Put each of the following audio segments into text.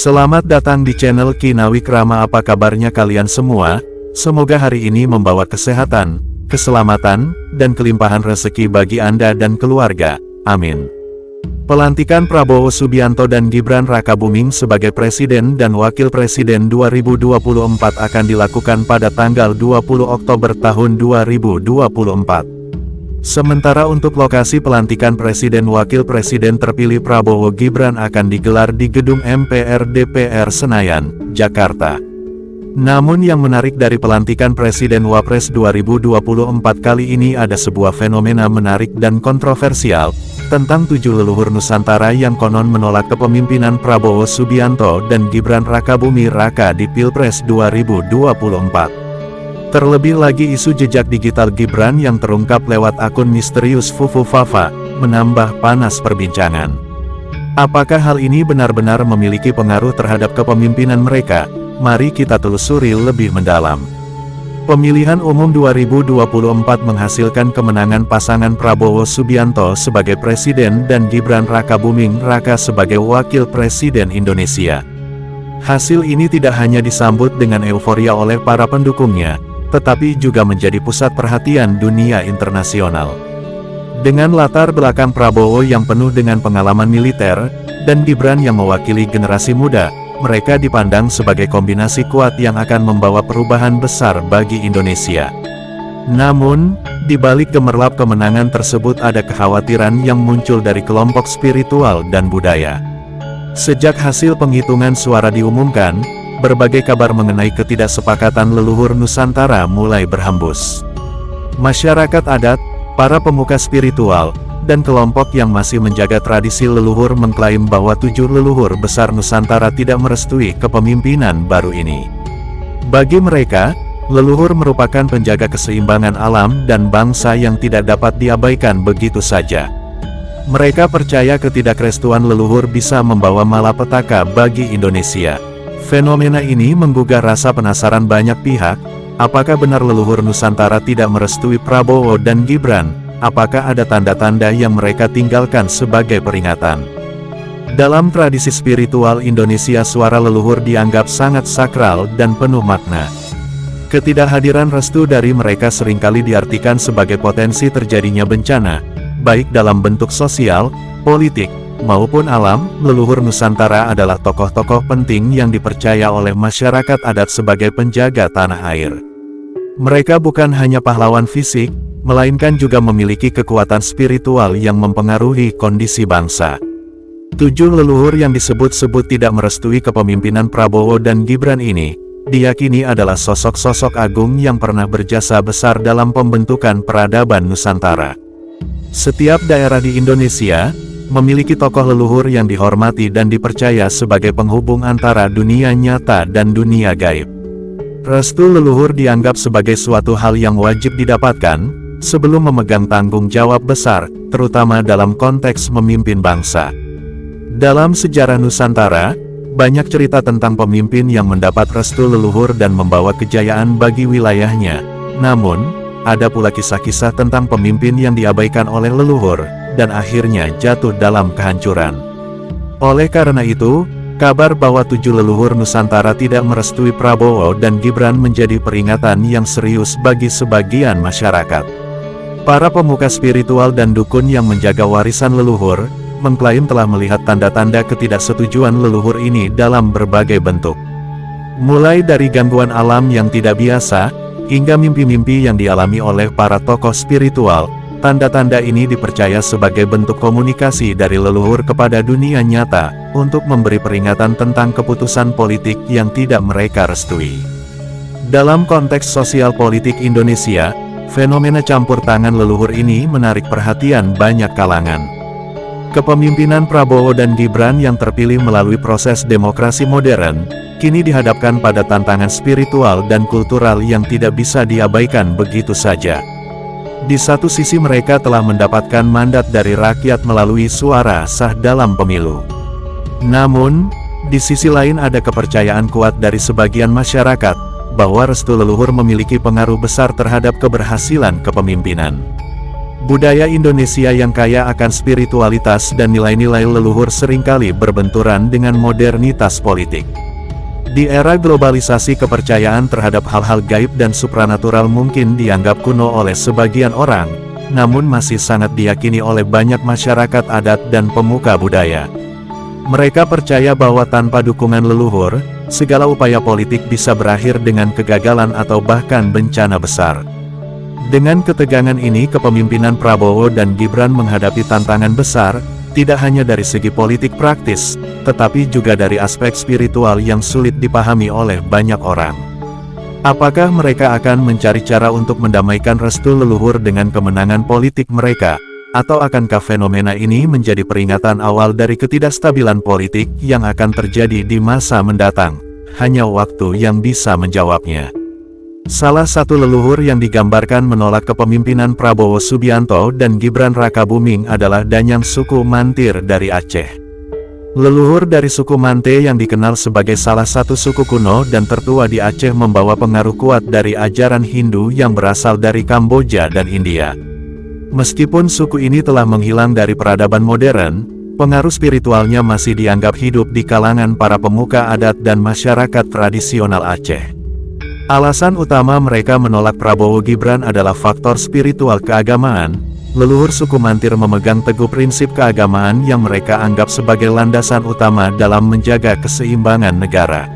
Selamat datang di channel Kinawikrama. Apa kabarnya kalian semua? Semoga hari ini membawa kesehatan, keselamatan, dan kelimpahan rezeki bagi Anda dan keluarga. Amin. Pelantikan Prabowo Subianto dan Gibran Rakabuming sebagai Presiden dan Wakil Presiden 2024 akan dilakukan pada tanggal 20 Oktober tahun 2024. Sementara untuk lokasi pelantikan Presiden Wakil Presiden terpilih Prabowo Gibran akan digelar di Gedung MPR DPR Senayan, Jakarta. Namun yang menarik dari pelantikan Presiden Wapres 2024 kali ini ada sebuah fenomena menarik dan kontroversial, tentang 7 leluhur Nusantara yang konon menolak kepemimpinan Prabowo Subianto dan Gibran Rakabuming Raka di Pilpres 2024. Terlebih lagi isu jejak digital Gibran yang terungkap lewat akun misterius Fufu Fafa, menambah panas perbincangan. Apakah hal ini benar-benar memiliki pengaruh terhadap kepemimpinan mereka? Mari kita telusuri lebih mendalam. Pemilihan umum 2024 menghasilkan kemenangan pasangan Prabowo Subianto sebagai Presiden dan Gibran Rakabuming Raka sebagai Wakil Presiden Indonesia. Hasil ini tidak hanya disambut dengan euforia oleh para pendukungnya, tetapi juga menjadi pusat perhatian dunia internasional. Dengan latar belakang Prabowo yang penuh dengan pengalaman militer, dan Gibran yang mewakili generasi muda, mereka dipandang sebagai kombinasi kuat yang akan membawa perubahan besar bagi Indonesia. Namun, di balik gemerlap kemenangan tersebut ada kekhawatiran yang muncul dari kelompok spiritual dan budaya. Sejak hasil penghitungan suara diumumkan, berbagai kabar mengenai ketidaksepakatan leluhur Nusantara mulai berhembus. Masyarakat adat, para pemuka spiritual, dan kelompok yang masih menjaga tradisi leluhur mengklaim bahwa 7 leluhur besar Nusantara tidak merestui kepemimpinan baru ini. Bagi mereka, leluhur merupakan penjaga keseimbangan alam dan bangsa yang tidak dapat diabaikan begitu saja. Mereka percaya ketidakrestuan leluhur bisa membawa malapetaka bagi Indonesia. Fenomena ini menggugah rasa penasaran banyak pihak. Apakah benar leluhur Nusantara tidak merestui Prabowo dan Gibran? Apakah ada tanda-tanda yang mereka tinggalkan sebagai peringatan? Dalam tradisi spiritual Indonesia, suara leluhur dianggap sangat sakral dan penuh makna. Ketidakhadiran restu dari mereka seringkali diartikan sebagai potensi terjadinya bencana, baik dalam bentuk sosial, politik, maupun alam. Leluhur Nusantara adalah tokoh-tokoh penting yang dipercaya oleh masyarakat adat sebagai penjaga tanah air. Mereka bukan hanya pahlawan fisik, melainkan juga memiliki kekuatan spiritual yang mempengaruhi kondisi bangsa. 7 leluhur yang disebut-sebut tidak merestui kepemimpinan Prabowo dan Gibran ini, diyakini adalah sosok-sosok agung yang pernah berjasa besar dalam pembentukan peradaban Nusantara. Setiap daerah di Indonesia memiliki tokoh leluhur yang dihormati dan dipercaya sebagai penghubung antara dunia nyata dan dunia gaib. Restu leluhur dianggap sebagai suatu hal yang wajib didapatkan sebelum memegang tanggung jawab besar, terutama dalam konteks memimpin bangsa. Dalam sejarah Nusantara, banyak cerita tentang pemimpin yang mendapat restu leluhur dan membawa kejayaan bagi wilayahnya. Namun, ada pula kisah-kisah tentang pemimpin yang diabaikan oleh leluhur, dan akhirnya jatuh dalam kehancuran. Oleh karena itu, kabar bahwa 7 leluhur Nusantara tidak merestui Prabowo dan Gibran menjadi peringatan yang serius bagi sebagian masyarakat. Para pemuka spiritual dan dukun yang menjaga warisan leluhur, mengklaim telah melihat tanda-tanda ketidaksetujuan leluhur ini dalam berbagai bentuk. Mulai dari gangguan alam yang tidak biasa, hingga mimpi-mimpi yang dialami oleh para tokoh spiritual. Tanda-tanda ini dipercaya sebagai bentuk komunikasi dari leluhur kepada dunia nyata, untuk memberi peringatan tentang keputusan politik yang tidak mereka restui. Dalam konteks sosial politik Indonesia, fenomena campur tangan leluhur ini menarik perhatian banyak kalangan. Kepemimpinan Prabowo dan Gibran yang terpilih melalui proses demokrasi modern, kini dihadapkan pada tantangan spiritual dan kultural yang tidak bisa diabaikan begitu saja. Di satu sisi mereka telah mendapatkan mandat dari rakyat melalui suara sah dalam pemilu. Namun, di sisi lain ada kepercayaan kuat dari sebagian masyarakat, bahwa restu leluhur memiliki pengaruh besar terhadap keberhasilan kepemimpinan. Budaya Indonesia yang kaya akan spiritualitas dan nilai-nilai leluhur seringkali berbenturan dengan modernitas politik. Di era globalisasi, kepercayaan terhadap hal-hal gaib dan supranatural mungkin dianggap kuno oleh sebagian orang, namun masih sangat diyakini oleh banyak masyarakat adat dan pemuka budaya. Mereka percaya bahwa tanpa dukungan leluhur, segala upaya politik bisa berakhir dengan kegagalan atau bahkan bencana besar. Dengan ketegangan ini, kepemimpinan Prabowo dan Gibran menghadapi tantangan besar, tidak hanya dari segi politik praktis, tetapi juga dari aspek spiritual yang sulit dipahami oleh banyak orang. Apakah mereka akan mencari cara untuk mendamaikan restu leluhur dengan kemenangan politik mereka? Atau akankah fenomena ini menjadi peringatan awal dari ketidakstabilan politik yang akan terjadi di masa mendatang? Hanya waktu yang bisa menjawabnya. Salah satu leluhur yang digambarkan menolak kepemimpinan Prabowo Subianto dan Gibran Rakabuming adalah Danyang suku Mantir dari Aceh. Leluhur dari suku Mante yang dikenal sebagai salah satu suku kuno dan tertua di Aceh membawa pengaruh kuat dari ajaran Hindu yang berasal dari Kamboja dan India. Meskipun suku ini telah menghilang dari peradaban modern, pengaruh spiritualnya masih dianggap hidup di kalangan para pemuka adat dan masyarakat tradisional Aceh. Alasan utama mereka menolak Prabowo Gibran adalah faktor spiritual keagamaan. Leluhur suku Mantir memegang teguh prinsip keagamaan yang mereka anggap sebagai landasan utama dalam menjaga keseimbangan negara.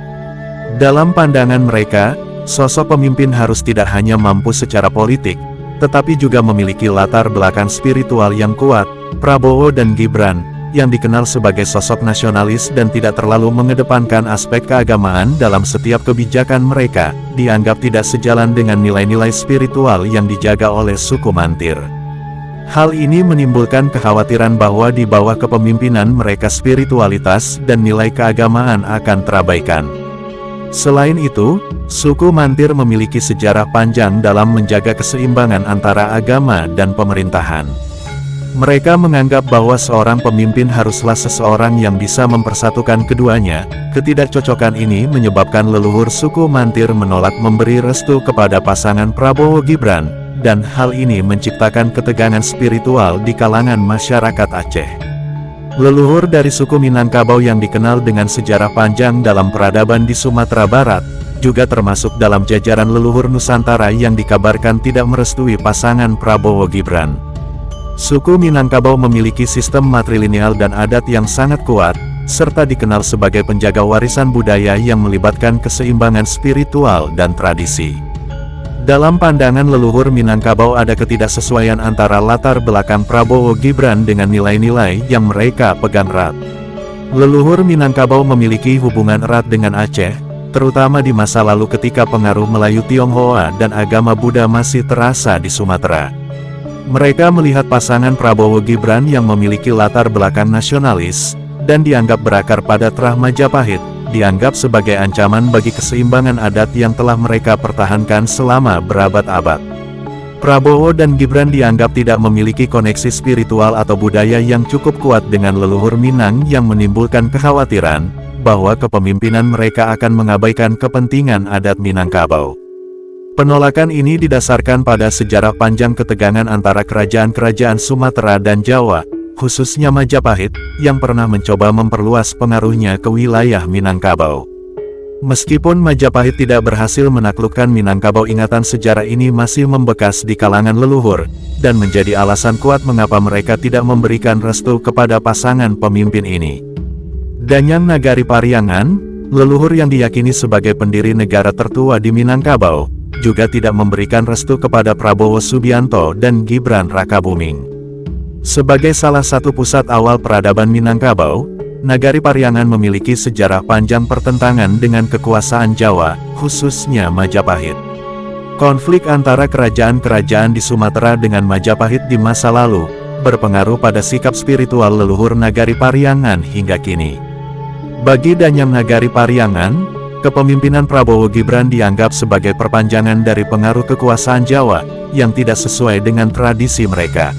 Dalam pandangan mereka, sosok pemimpin harus tidak hanya mampu secara politik, tetapi juga memiliki latar belakang spiritual yang kuat. Prabowo dan Gibran, yang dikenal sebagai sosok nasionalis dan tidak terlalu mengedepankan aspek keagamaan dalam setiap kebijakan mereka, dianggap tidak sejalan dengan nilai-nilai spiritual yang dijaga oleh suku Mantir. Hal ini menimbulkan kekhawatiran bahwa di bawah kepemimpinan mereka spiritualitas dan nilai keagamaan akan terabaikan. Selain itu, suku Mantir memiliki sejarah panjang dalam menjaga keseimbangan antara agama dan pemerintahan. Mereka menganggap bahwa seorang pemimpin haruslah seseorang yang bisa mempersatukan keduanya. Ketidakcocokan ini menyebabkan leluhur suku Mantir menolak memberi restu kepada pasangan Prabowo Gibran, dan hal ini menciptakan ketegangan spiritual di kalangan masyarakat Aceh. Leluhur dari suku Minangkabau yang dikenal dengan sejarah panjang dalam peradaban di Sumatera Barat, juga termasuk dalam jajaran leluhur Nusantara yang dikabarkan tidak merestui pasangan Prabowo Gibran. Suku Minangkabau memiliki sistem matrilineal dan adat yang sangat kuat, serta dikenal sebagai penjaga warisan budaya yang melibatkan keseimbangan spiritual dan tradisi. Dalam pandangan leluhur Minangkabau ada ketidaksesuaian antara latar belakang Prabowo Gibran dengan nilai-nilai yang mereka pegang erat. Leluhur Minangkabau memiliki hubungan erat dengan Aceh, terutama di masa lalu ketika pengaruh Melayu Tionghoa dan agama Buddha masih terasa di Sumatera. Mereka melihat pasangan Prabowo Gibran yang memiliki latar belakang nasionalis, dan dianggap berakar pada Trah Majapahit, dianggap sebagai ancaman bagi keseimbangan adat yang telah mereka pertahankan selama berabad-abad. Prabowo dan Gibran dianggap tidak memiliki koneksi spiritual atau budaya yang cukup kuat dengan leluhur Minang yang menimbulkan kekhawatiran bahwa kepemimpinan mereka akan mengabaikan kepentingan adat Minangkabau. Penolakan ini didasarkan pada sejarah panjang ketegangan antara kerajaan-kerajaan Sumatera dan Jawa, khususnya Majapahit, yang pernah mencoba memperluas pengaruhnya ke wilayah Minangkabau. Meskipun Majapahit tidak berhasil menaklukkan Minangkabau, ingatan sejarah ini masih membekas di kalangan leluhur, dan menjadi alasan kuat mengapa mereka tidak memberikan restu kepada pasangan pemimpin ini. Danyang Nagari Pariangan, leluhur yang diyakini sebagai pendiri negara tertua di Minangkabau, juga tidak memberikan restu kepada Prabowo Subianto dan Gibran Rakabuming. Sebagai salah satu pusat awal peradaban Minangkabau, Nagari Pariangan memiliki sejarah panjang pertentangan dengan kekuasaan Jawa, khususnya Majapahit. Konflik antara kerajaan-kerajaan di Sumatera dengan Majapahit di masa lalu, berpengaruh pada sikap spiritual leluhur Nagari Pariangan hingga kini. Bagi Danyang Nagari Pariangan, kepemimpinan Prabowo Gibran dianggap sebagai perpanjangan dari pengaruh kekuasaan Jawa, yang tidak sesuai dengan tradisi mereka.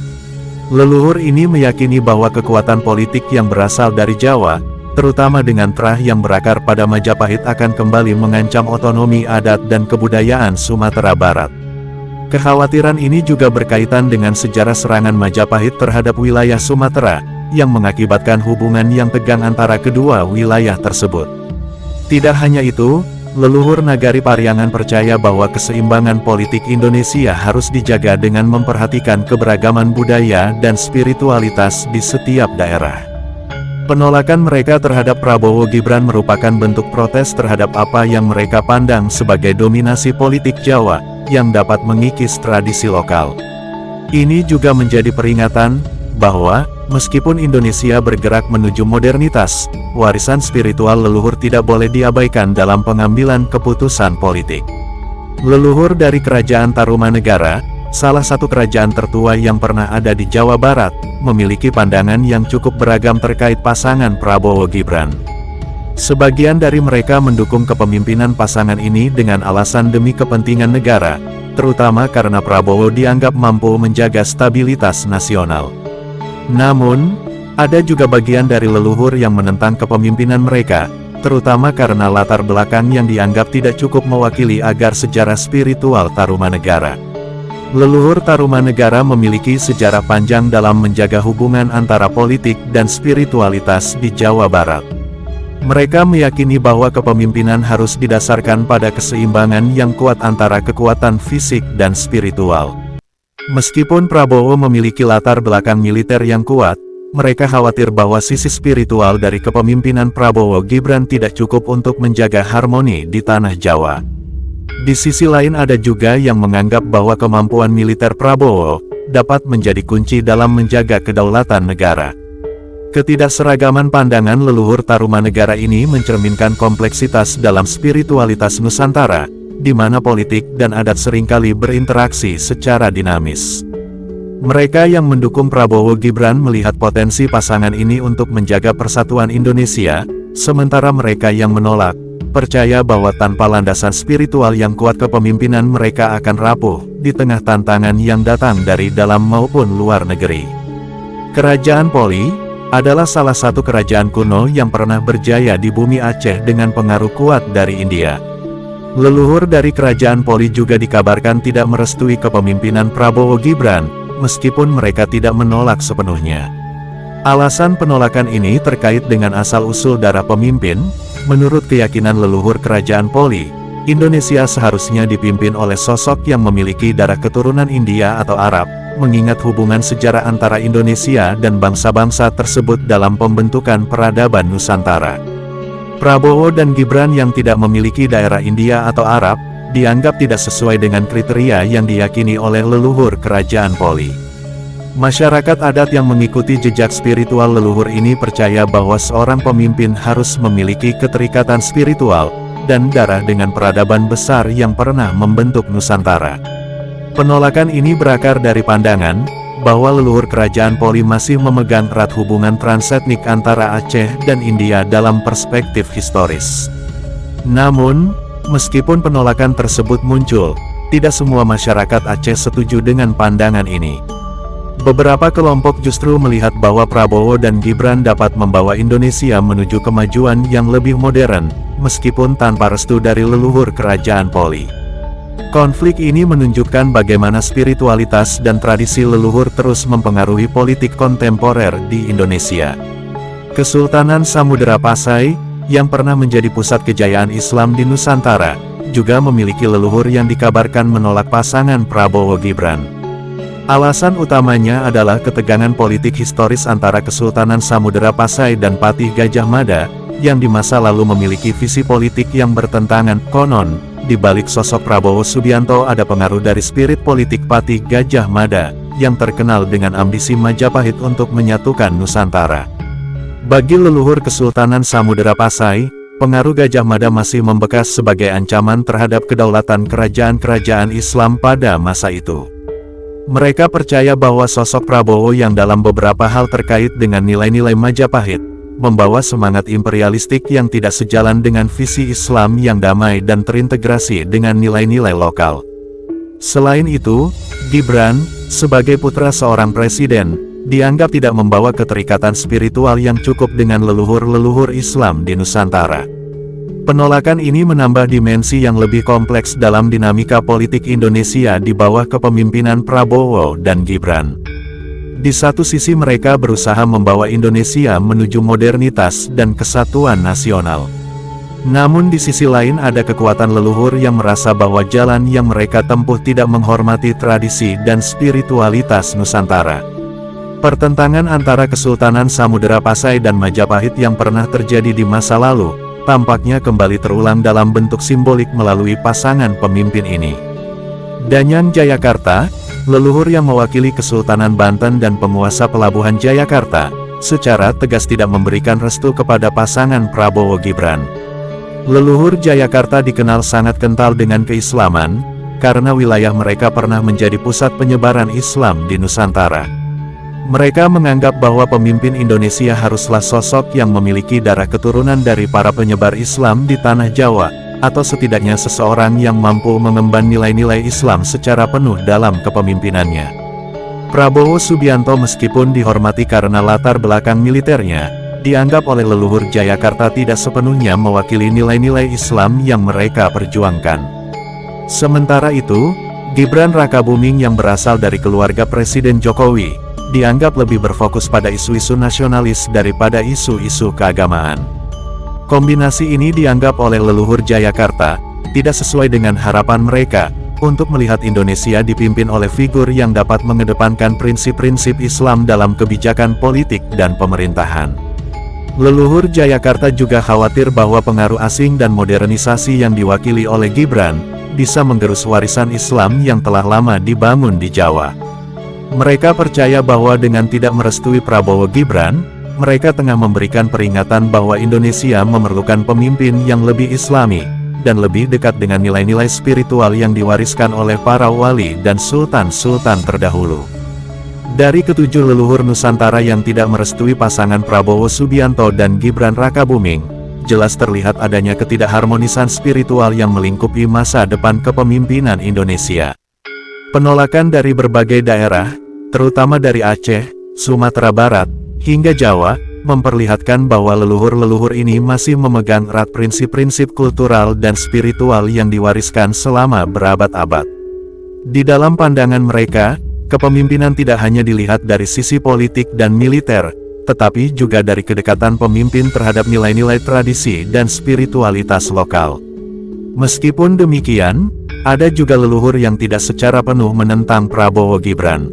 Leluhur ini meyakini bahwa kekuatan politik yang berasal dari Jawa, terutama dengan Trah yang berakar pada Majapahit, akan kembali mengancam otonomi adat dan kebudayaan Sumatera Barat. Kekhawatiran ini juga berkaitan dengan sejarah serangan Majapahit terhadap wilayah Sumatera, yang mengakibatkan hubungan yang tegang antara kedua wilayah tersebut. Tidak hanya itu, leluhur Nagari Pariangan percaya bahwa keseimbangan politik Indonesia harus dijaga dengan memperhatikan keberagaman budaya dan spiritualitas di setiap daerah. Penolakan mereka terhadap Prabowo Gibran merupakan bentuk protes terhadap apa yang mereka pandang sebagai dominasi politik Jawa, yang dapat mengikis tradisi lokal. Ini juga menjadi peringatan, bahwa, meskipun Indonesia bergerak menuju modernitas, warisan spiritual leluhur tidak boleh diabaikan dalam pengambilan keputusan politik. Leluhur dari Kerajaan Tarumanegara, salah satu kerajaan tertua yang pernah ada di Jawa Barat, memiliki pandangan yang cukup beragam terkait pasangan Prabowo Gibran. Sebagian dari mereka mendukung kepemimpinan pasangan ini dengan alasan demi kepentingan negara, terutama karena Prabowo dianggap mampu menjaga stabilitas nasional. Namun, ada juga bagian dari leluhur yang menentang kepemimpinan mereka, terutama karena latar belakang yang dianggap tidak cukup mewakili agar sejarah spiritual Tarumanegara. Leluhur Tarumanegara memiliki sejarah panjang dalam menjaga hubungan antara politik dan spiritualitas di Jawa Barat. Mereka meyakini bahwa kepemimpinan harus didasarkan pada keseimbangan yang kuat antara kekuatan fisik dan spiritual. Meskipun Prabowo memiliki latar belakang militer yang kuat, mereka khawatir bahwa sisi spiritual dari kepemimpinan Prabowo Gibran tidak cukup untuk menjaga harmoni di tanah Jawa. Di sisi lain ada juga yang menganggap bahwa kemampuan militer Prabowo dapat menjadi kunci dalam menjaga kedaulatan negara. Ketidakseragaman pandangan leluhur Tarumanegara ini mencerminkan kompleksitas dalam spiritualitas Nusantara, di mana politik dan adat seringkali berinteraksi secara dinamis. Mereka yang mendukung Prabowo Gibran melihat potensi pasangan ini untuk menjaga persatuan Indonesia, sementara mereka yang menolak, percaya bahwa tanpa landasan spiritual yang kuat kepemimpinan mereka akan rapuh, di tengah tantangan yang datang dari dalam maupun luar negeri. Kerajaan Poli adalah salah satu kerajaan kuno yang pernah berjaya di bumi Aceh dengan pengaruh kuat dari India. Leluhur dari kerajaan Poli juga dikabarkan tidak merestui kepemimpinan Prabowo Gibran, meskipun mereka tidak menolak sepenuhnya. Alasan penolakan ini terkait dengan asal-usul darah pemimpin. Menurut keyakinan leluhur kerajaan Poli, Indonesia seharusnya dipimpin oleh sosok yang memiliki darah keturunan India atau Arab, mengingat hubungan sejarah antara Indonesia dan bangsa-bangsa tersebut dalam pembentukan peradaban Nusantara. Prabowo dan Gibran yang tidak memiliki daerah India atau Arab, dianggap tidak sesuai dengan kriteria yang diyakini oleh leluhur kerajaan Poli. Masyarakat adat yang mengikuti jejak spiritual leluhur ini percaya bahwa seorang pemimpin harus memiliki keterikatan spiritual dan darah dengan peradaban besar yang pernah membentuk Nusantara. Penolakan ini berakar dari pandangan bahwa leluhur kerajaan Poli masih memegang erat hubungan transetnik antara Aceh dan India dalam perspektif historis. Namun, meskipun penolakan tersebut muncul, tidak semua masyarakat Aceh setuju dengan pandangan ini. Beberapa kelompok justru melihat bahwa Prabowo dan Gibran dapat membawa Indonesia menuju kemajuan yang lebih modern, meskipun tanpa restu dari leluhur kerajaan Poli. Konflik ini menunjukkan bagaimana spiritualitas dan tradisi leluhur terus mempengaruhi politik kontemporer di Indonesia. Kesultanan Samudera Pasai, yang pernah menjadi pusat kejayaan Islam di Nusantara, juga memiliki leluhur yang dikabarkan menolak pasangan Prabowo Gibran. Alasan utamanya adalah ketegangan politik historis antara Kesultanan Samudera Pasai dan Patih Gajah Mada, yang di masa lalu memiliki visi politik yang bertentangan. Konon, di balik sosok Prabowo Subianto ada pengaruh dari spirit politik Patih Gajah Mada, yang terkenal dengan ambisi Majapahit untuk menyatukan Nusantara. Bagi leluhur Kesultanan Samudera Pasai, pengaruh Gajah Mada masih membekas sebagai ancaman terhadap kedaulatan kerajaan-kerajaan Islam pada masa itu. Mereka percaya bahwa sosok Prabowo yang dalam beberapa hal terkait dengan nilai-nilai Majapahit, membawa semangat imperialistik yang tidak sejalan dengan visi Islam yang damai dan terintegrasi dengan nilai-nilai lokal. Selain itu, Gibran, sebagai putra seorang presiden, dianggap tidak membawa keterikatan spiritual yang cukup dengan leluhur-leluhur Islam di Nusantara. Penolakan ini menambah dimensi yang lebih kompleks dalam dinamika politik Indonesia di bawah kepemimpinan Prabowo dan Gibran. Di satu sisi mereka berusaha membawa Indonesia menuju modernitas dan kesatuan nasional. Namun di sisi lain ada kekuatan leluhur yang merasa bahwa jalan yang mereka tempuh tidak menghormati tradisi dan spiritualitas Nusantara. Pertentangan antara Kesultanan Samudera Pasai dan Majapahit yang pernah terjadi di masa lalu, tampaknya kembali terulang dalam bentuk simbolik melalui pasangan pemimpin ini. Danyang Jayakarta, leluhur yang mewakili Kesultanan Banten dan penguasa pelabuhan Jayakarta, secara tegas tidak memberikan restu kepada pasangan Prabowo Gibran. Leluhur Jayakarta dikenal sangat kental dengan keislaman, karena wilayah mereka pernah menjadi pusat penyebaran Islam di Nusantara. Mereka menganggap bahwa pemimpin Indonesia haruslah sosok yang memiliki darah keturunan dari para penyebar Islam di tanah Jawa, atau setidaknya seseorang yang mampu mengemban nilai-nilai Islam secara penuh dalam kepemimpinannya. Prabowo Subianto meskipun dihormati karena latar belakang militernya, dianggap oleh leluhur Jayakarta tidak sepenuhnya mewakili nilai-nilai Islam yang mereka perjuangkan. Sementara itu, Gibran Rakabuming yang berasal dari keluarga Presiden Jokowi, dianggap lebih berfokus pada isu-isu nasionalis daripada isu-isu keagamaan. Kombinasi ini dianggap oleh leluhur Jayakarta tidak sesuai dengan harapan mereka untuk melihat Indonesia dipimpin oleh figur yang dapat mengedepankan prinsip-prinsip Islam dalam kebijakan politik dan pemerintahan. Leluhur Jayakarta juga khawatir bahwa pengaruh asing dan modernisasi yang diwakili oleh Gibran bisa menggerus warisan Islam yang telah lama dibangun di Jawa. Mereka percaya bahwa dengan tidak merestui Prabowo Gibran, mereka tengah memberikan peringatan bahwa Indonesia memerlukan pemimpin yang lebih Islami, dan lebih dekat dengan nilai-nilai spiritual yang diwariskan oleh para wali dan sultan-sultan terdahulu. Dari ketujuh leluhur Nusantara yang tidak merestui pasangan Prabowo Subianto dan Gibran Rakabuming, jelas terlihat adanya ketidakharmonisan spiritual yang melingkupi masa depan kepemimpinan Indonesia. Penolakan dari berbagai daerah, terutama dari Aceh, Sumatera Barat, hingga Jawa, memperlihatkan bahwa leluhur-leluhur ini masih memegang erat prinsip-prinsip kultural dan spiritual yang diwariskan selama berabad-abad. Di dalam pandangan mereka, kepemimpinan tidak hanya dilihat dari sisi politik dan militer, tetapi juga dari kedekatan pemimpin terhadap nilai-nilai tradisi dan spiritualitas lokal. Meskipun demikian, ada juga leluhur yang tidak secara penuh menentang Prabowo Gibran.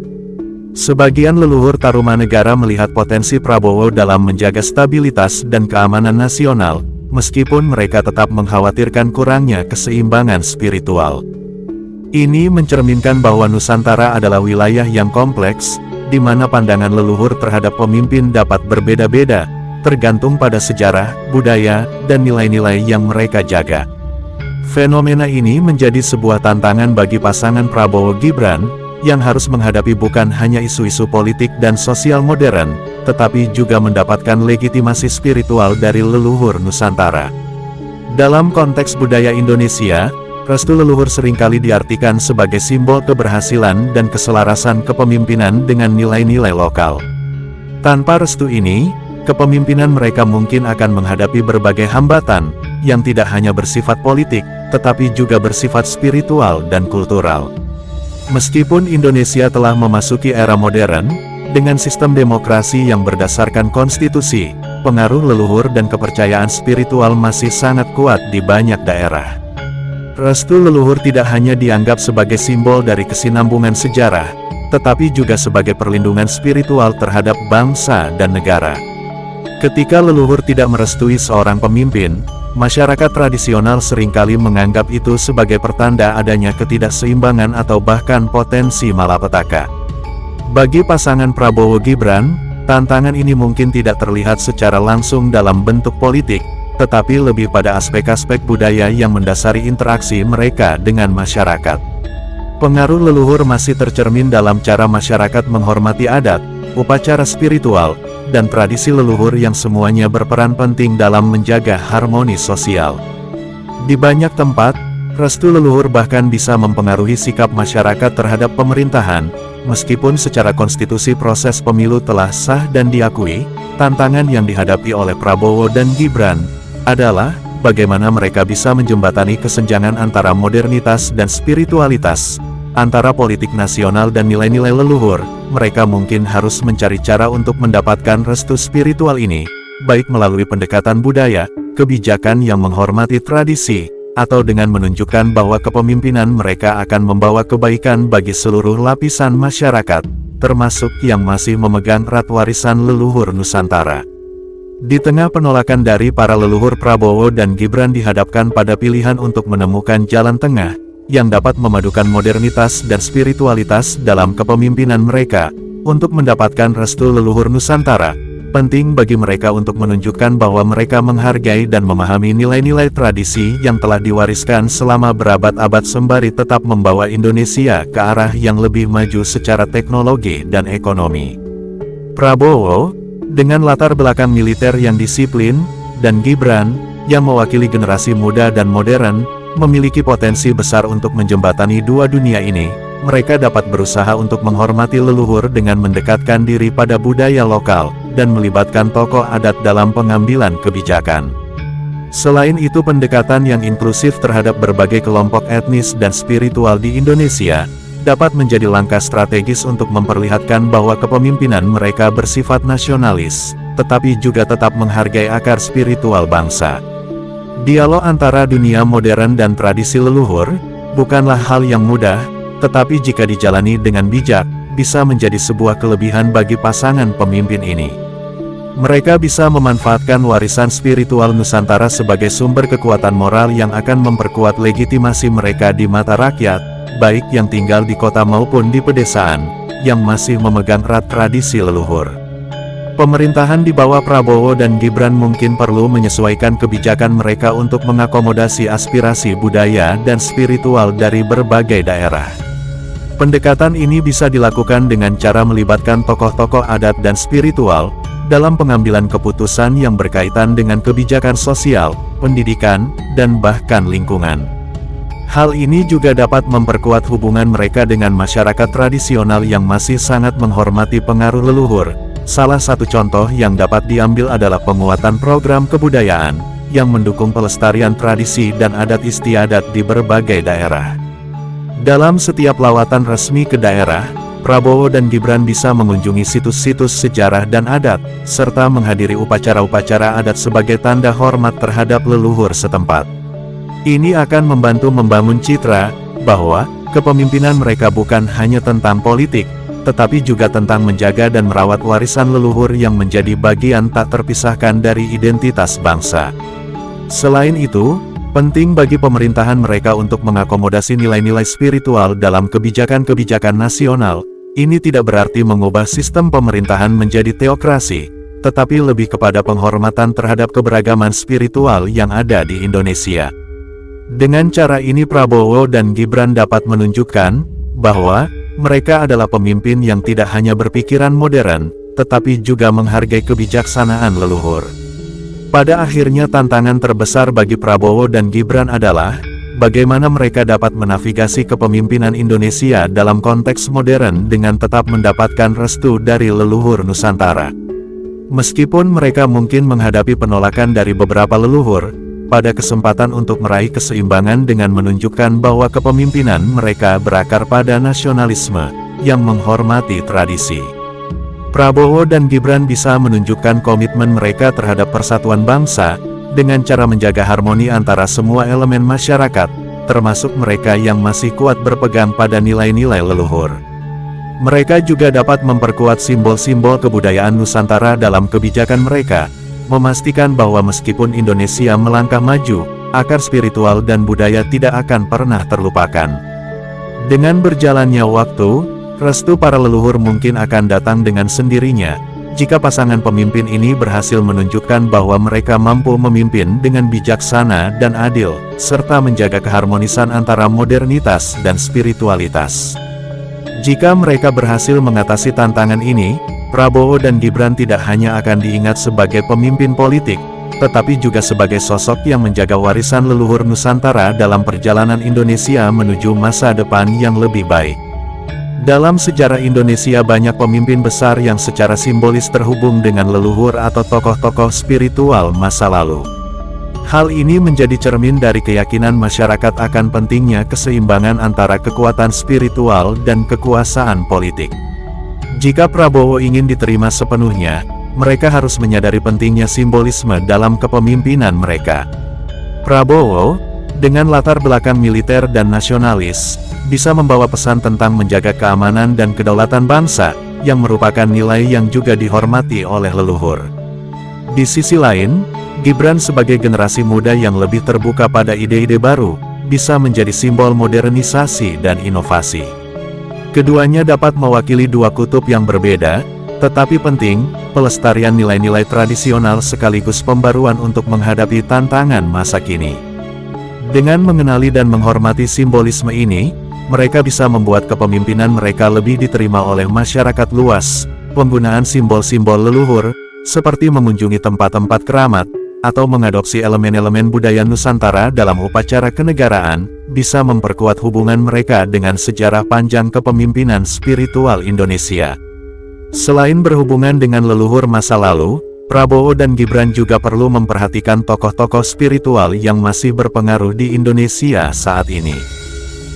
Sebagian leluhur Tarumanegara melihat potensi Prabowo dalam menjaga stabilitas dan keamanan nasional, meskipun mereka tetap mengkhawatirkan kurangnya keseimbangan spiritual. Ini mencerminkan bahwa Nusantara adalah wilayah yang kompleks, di mana pandangan leluhur terhadap pemimpin dapat berbeda-beda, tergantung pada sejarah, budaya, dan nilai-nilai yang mereka jaga. Fenomena ini menjadi sebuah tantangan bagi pasangan Prabowo Gibran, yang harus menghadapi bukan hanya isu-isu politik dan sosial modern, tetapi juga mendapatkan legitimasi spiritual dari leluhur Nusantara. Dalam konteks budaya Indonesia, restu leluhur seringkali diartikan sebagai simbol keberhasilan dan keselarasan kepemimpinan dengan nilai-nilai lokal. Tanpa restu ini, kepemimpinan mereka mungkin akan menghadapi berbagai hambatan, yang tidak hanya bersifat politik, tetapi juga bersifat spiritual dan kultural. Meskipun Indonesia telah memasuki era modern, dengan sistem demokrasi yang berdasarkan konstitusi, pengaruh leluhur dan kepercayaan spiritual masih sangat kuat di banyak daerah. Restu leluhur tidak hanya dianggap sebagai simbol dari kesinambungan sejarah, tetapi juga sebagai perlindungan spiritual terhadap bangsa dan negara. Ketika leluhur tidak merestui seorang pemimpin, masyarakat tradisional seringkali menganggap itu sebagai pertanda adanya ketidakseimbangan atau bahkan potensi malapetaka. Bagi pasangan Prabowo Gibran, tantangan ini mungkin tidak terlihat secara langsung dalam bentuk politik, tetapi lebih pada aspek-aspek budaya yang mendasari interaksi mereka dengan masyarakat. Pengaruh leluhur masih tercermin dalam cara masyarakat menghormati adat, upacara spiritual, dan tradisi leluhur yang semuanya berperan penting dalam menjaga harmoni sosial. Di banyak tempat, restu leluhur bahkan bisa mempengaruhi sikap masyarakat terhadap pemerintahan, meskipun secara konstitusi proses pemilu telah sah dan diakui. Tantangan yang dihadapi oleh Prabowo dan Gibran adalah bagaimana mereka bisa menjembatani kesenjangan antara modernitas dan spiritualitas, antara politik nasional dan nilai-nilai leluhur. Mereka mungkin harus mencari cara untuk mendapatkan restu spiritual ini, baik melalui pendekatan budaya, kebijakan yang menghormati tradisi, atau dengan menunjukkan bahwa kepemimpinan mereka akan membawa kebaikan bagi seluruh lapisan masyarakat, termasuk yang masih memegang erat warisan leluhur Nusantara. Di tengah penolakan dari para leluhur, Prabowo dan Gibran dihadapkan pada pilihan untuk menemukan jalan tengah, yang dapat memadukan modernitas dan spiritualitas dalam kepemimpinan mereka. Untuk mendapatkan restu leluhur Nusantara, penting bagi mereka untuk menunjukkan bahwa mereka menghargai dan memahami nilai-nilai tradisi yang telah diwariskan selama berabad-abad sembari tetap membawa Indonesia ke arah yang lebih maju secara teknologi dan ekonomi. Prabowo, dengan latar belakang militer yang disiplin, dan Gibran, yang mewakili generasi muda dan modern, memiliki potensi besar untuk menjembatani dua dunia ini. Mereka dapat berusaha untuk menghormati leluhur dengan mendekatkan diri pada budaya lokal, dan melibatkan tokoh adat dalam pengambilan kebijakan. Selain itu, pendekatan yang inklusif terhadap berbagai kelompok etnis dan spiritual di Indonesia dapat menjadi langkah strategis untuk memperlihatkan bahwa kepemimpinan mereka bersifat nasionalis, tetapi juga tetap menghargai akar spiritual bangsa. Dialog antara dunia modern dan tradisi leluhur bukanlah hal yang mudah, tetapi jika dijalani dengan bijak, bisa menjadi sebuah kelebihan bagi pasangan pemimpin ini. Mereka bisa memanfaatkan warisan spiritual Nusantara sebagai sumber kekuatan moral yang akan memperkuat legitimasi mereka di mata rakyat, baik yang tinggal di kota maupun di pedesaan, yang masih memegang erat tradisi leluhur. Pemerintahan di bawah Prabowo dan Gibran mungkin perlu menyesuaikan kebijakan mereka untuk mengakomodasi aspirasi budaya dan spiritual dari berbagai daerah. Pendekatan ini bisa dilakukan dengan cara melibatkan tokoh-tokoh adat dan spiritual dalam pengambilan keputusan yang berkaitan dengan kebijakan sosial, pendidikan, dan bahkan lingkungan. Hal ini juga dapat memperkuat hubungan mereka dengan masyarakat tradisional yang masih sangat menghormati pengaruh leluhur. Salah satu contoh yang dapat diambil adalah penguatan program kebudayaan, yang mendukung pelestarian tradisi dan adat istiadat di berbagai daerah. Dalam setiap lawatan resmi ke daerah, Prabowo dan Gibran bisa mengunjungi situs-situs sejarah dan adat, serta menghadiri upacara-upacara adat sebagai tanda hormat terhadap leluhur setempat. Ini akan membantu membangun citra bahwa kepemimpinan mereka bukan hanya tentang politik, tetapi juga tentang menjaga dan merawat warisan leluhur yang menjadi bagian tak terpisahkan dari identitas bangsa. Selain itu, penting bagi pemerintahan mereka untuk mengakomodasi nilai-nilai spiritual dalam kebijakan-kebijakan nasional. Ini tidak berarti mengubah sistem pemerintahan menjadi teokrasi, tetapi lebih kepada penghormatan terhadap keberagaman spiritual yang ada di Indonesia. Dengan cara ini, Prabowo dan Gibran dapat menunjukkan bahwa mereka adalah pemimpin yang tidak hanya berpikiran modern, tetapi juga menghargai kebijaksanaan leluhur. Pada akhirnya, tantangan terbesar bagi Prabowo dan Gibran adalah bagaimana mereka dapat menavigasi kepemimpinan Indonesia dalam konteks modern dengan tetap mendapatkan restu dari leluhur Nusantara. Meskipun mereka mungkin menghadapi penolakan dari beberapa leluhur, pada kesempatan untuk meraih keseimbangan dengan menunjukkan bahwa kepemimpinan mereka berakar pada nasionalisme yang menghormati tradisi. Prabowo dan Gibran bisa menunjukkan komitmen mereka terhadap persatuan bangsa dengan cara menjaga harmoni antara semua elemen masyarakat, termasuk mereka yang masih kuat berpegang pada nilai-nilai leluhur. Mereka juga dapat memperkuat simbol-simbol kebudayaan Nusantara dalam kebijakan mereka, memastikan bahwa meskipun Indonesia melangkah maju, akar spiritual dan budaya tidak akan pernah terlupakan. Dengan berjalannya waktu, restu para leluhur mungkin akan datang dengan sendirinya, jika pasangan pemimpin ini berhasil menunjukkan bahwa mereka mampu memimpin dengan bijaksana dan adil, serta menjaga keharmonisan antara modernitas dan spiritualitas. Jika mereka berhasil mengatasi tantangan ini, Prabowo dan Gibran tidak hanya akan diingat sebagai pemimpin politik, tetapi juga sebagai sosok yang menjaga warisan leluhur Nusantara dalam perjalanan Indonesia menuju masa depan yang lebih baik. Dalam sejarah Indonesia, banyak pemimpin besar yang secara simbolis terhubung dengan leluhur atau tokoh-tokoh spiritual masa lalu. Hal ini menjadi cermin dari keyakinan masyarakat akan pentingnya keseimbangan antara kekuatan spiritual dan kekuasaan politik. Jika Prabowo ingin diterima sepenuhnya, mereka harus menyadari pentingnya simbolisme dalam kepemimpinan mereka. Prabowo, dengan latar belakang militer dan nasionalis, bisa membawa pesan tentang menjaga keamanan dan kedaulatan bangsa, yang merupakan nilai yang juga dihormati oleh leluhur. Di sisi lain, Gibran sebagai generasi muda yang lebih terbuka pada ide-ide baru, bisa menjadi simbol modernisasi dan inovasi. Keduanya dapat mewakili dua kutub yang berbeda, tetapi penting, pelestarian nilai-nilai tradisional sekaligus pembaruan untuk menghadapi tantangan masa kini. Dengan mengenali dan menghormati simbolisme ini, mereka bisa membuat kepemimpinan mereka lebih diterima oleh masyarakat luas. Penggunaan simbol-simbol leluhur, seperti mengunjungi tempat-tempat keramat, atau mengadopsi elemen-elemen budaya Nusantara dalam upacara kenegaraan, bisa memperkuat hubungan mereka dengan sejarah panjang kepemimpinan spiritual Indonesia. Selain berhubungan dengan leluhur masa lalu, Prabowo dan Gibran juga perlu memperhatikan tokoh-tokoh spiritual yang masih berpengaruh di Indonesia saat ini.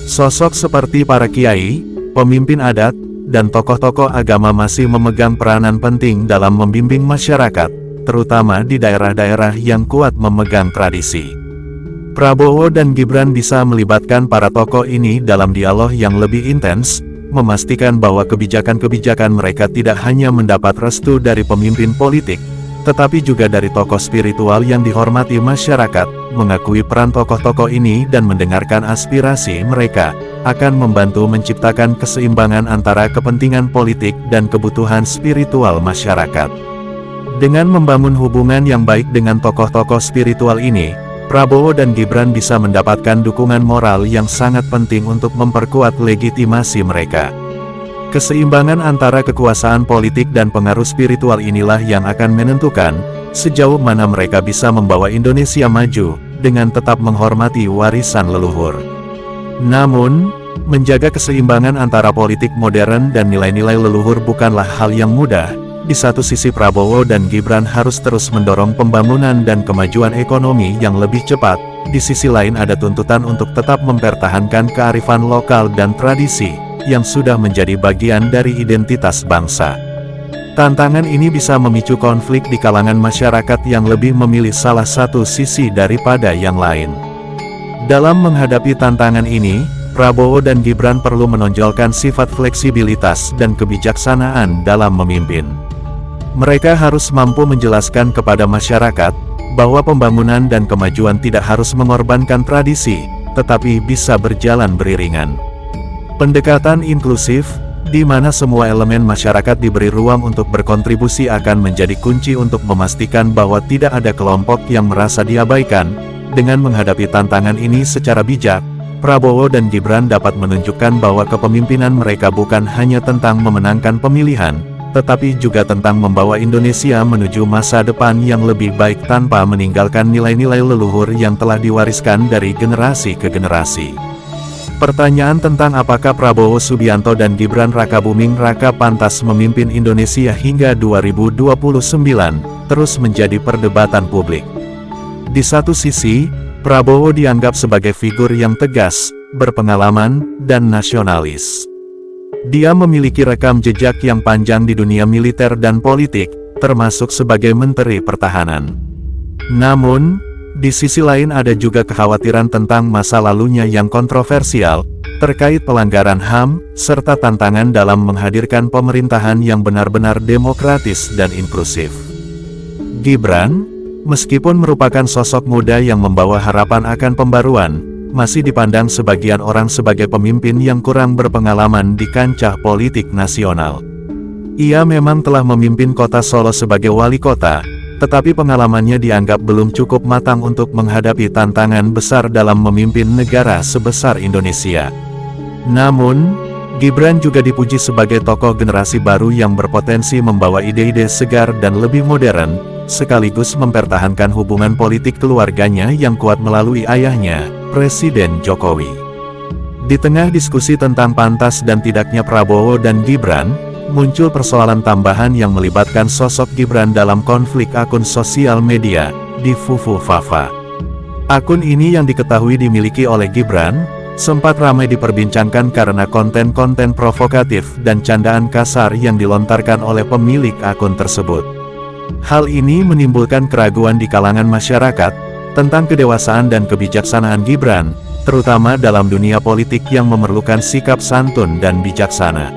Sosok seperti para kiai, pemimpin adat, dan tokoh-tokoh agama masih memegang peranan penting dalam membimbing masyarakat, terutama di daerah-daerah yang kuat memegang tradisi. Prabowo dan Gibran bisa melibatkan para tokoh ini dalam dialog yang lebih intens, memastikan bahwa kebijakan-kebijakan mereka tidak hanya mendapat restu dari pemimpin politik, tetapi juga dari tokoh spiritual yang dihormati masyarakat. Mengakui peran tokoh-tokoh ini dan mendengarkan aspirasi mereka, akan membantu menciptakan keseimbangan antara kepentingan politik dan kebutuhan spiritual masyarakat. Dengan membangun hubungan yang baik dengan tokoh-tokoh spiritual ini, Prabowo dan Gibran bisa mendapatkan dukungan moral yang sangat penting untuk memperkuat legitimasi mereka. Keseimbangan antara kekuasaan politik dan pengaruh spiritual inilah yang akan menentukan sejauh mana mereka bisa membawa Indonesia maju, dengan tetap menghormati warisan leluhur. Namun, menjaga keseimbangan antara politik modern dan nilai-nilai leluhur bukanlah hal yang mudah. Di satu sisi Prabowo dan Gibran harus terus mendorong pembangunan dan kemajuan ekonomi yang lebih cepat, di sisi lain ada tuntutan untuk tetap mempertahankan kearifan lokal dan tradisi, yang sudah menjadi bagian dari identitas bangsa. Tantangan ini bisa memicu konflik di kalangan masyarakat yang lebih memilih salah satu sisi daripada yang lain. Dalam menghadapi tantangan ini, Prabowo dan Gibran perlu menonjolkan sifat fleksibilitas dan kebijaksanaan dalam memimpin. Mereka harus mampu menjelaskan kepada masyarakat, bahwa pembangunan dan kemajuan tidak harus mengorbankan tradisi, tetapi bisa berjalan beriringan. Pendekatan inklusif, di mana semua elemen masyarakat diberi ruang untuk berkontribusi akan menjadi kunci untuk memastikan bahwa tidak ada kelompok yang merasa diabaikan. Dengan menghadapi tantangan ini secara bijak, Prabowo dan Gibran dapat menunjukkan bahwa kepemimpinan mereka bukan hanya tentang memenangkan pemilihan, tetapi juga tentang membawa Indonesia menuju masa depan yang lebih baik tanpa meninggalkan nilai-nilai leluhur yang telah diwariskan dari generasi ke generasi. Pertanyaan tentang apakah Prabowo Subianto dan Gibran Rakabuming Raka pantas memimpin Indonesia hingga 2029, terus menjadi perdebatan publik. Di satu sisi, Prabowo dianggap sebagai figur yang tegas, berpengalaman, dan nasionalis. Dia memiliki rekam jejak yang panjang di dunia militer dan politik, termasuk sebagai Menteri Pertahanan. Namun, di sisi lain ada juga kekhawatiran tentang masa lalunya yang kontroversial, terkait pelanggaran HAM, serta tantangan dalam menghadirkan pemerintahan yang benar-benar demokratis dan inklusif. Gibran, meskipun merupakan sosok muda yang membawa harapan akan pembaruan, masih dipandang sebagian orang sebagai pemimpin yang kurang berpengalaman di kancah politik nasional. Ia memang telah memimpin kota Solo sebagai wali kota, tetapi pengalamannya dianggap belum cukup matang untuk menghadapi tantangan besar dalam memimpin negara sebesar Indonesia. Namun, Gibran juga dipuji sebagai tokoh generasi baru yang berpotensi membawa ide-ide segar dan lebih modern, sekaligus mempertahankan hubungan politik keluarganya yang kuat melalui ayahnya, Presiden Jokowi. Di tengah diskusi tentang pantas dan tidaknya Prabowo dan Gibran, muncul persoalan tambahan yang melibatkan sosok Gibran dalam konflik akun sosial media, di Fufu Fafa. Akun ini yang diketahui dimiliki oleh Gibran, sempat ramai diperbincangkan karena konten-konten provokatif dan candaan kasar yang dilontarkan oleh pemilik akun tersebut. Hal ini menimbulkan keraguan di kalangan masyarakat tentang kedewasaan dan kebijaksanaan Gibran, terutama dalam dunia politik yang memerlukan sikap santun dan bijaksana.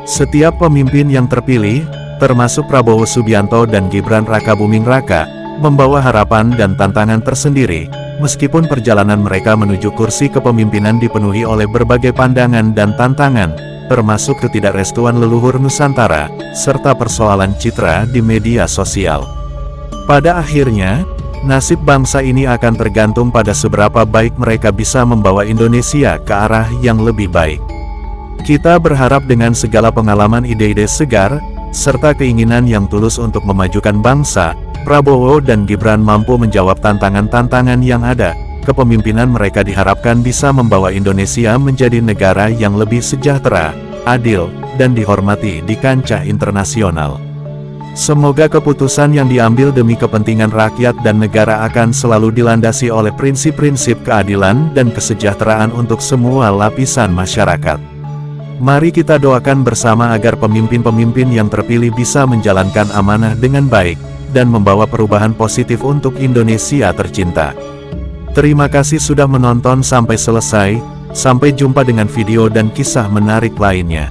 Setiap pemimpin yang terpilih, termasuk Prabowo Subianto dan Gibran Rakabuming Raka, membawa harapan dan tantangan tersendiri, meskipun perjalanan mereka menuju kursi kepemimpinan dipenuhi oleh berbagai pandangan dan tantangan, termasuk ketidakrestuan leluhur Nusantara, serta persoalan citra di media sosial. Pada akhirnya, nasib bangsa ini akan tergantung pada seberapa baik mereka bisa membawa Indonesia ke arah yang lebih baik. Kita berharap dengan segala pengalaman ide-ide segar, serta keinginan yang tulus untuk memajukan bangsa, Prabowo dan Gibran mampu menjawab tantangan-tantangan yang ada. Kepemimpinan mereka diharapkan bisa membawa Indonesia menjadi negara yang lebih sejahtera, adil, dan dihormati di kancah internasional. Semoga keputusan yang diambil demi kepentingan rakyat dan negara akan selalu dilandasi oleh prinsip-prinsip keadilan dan kesejahteraan untuk semua lapisan masyarakat. Mari kita doakan bersama agar pemimpin-pemimpin yang terpilih bisa menjalankan amanah dengan baik, dan membawa perubahan positif untuk Indonesia tercinta. Terima kasih sudah menonton sampai selesai, sampai jumpa dengan video dan kisah menarik lainnya.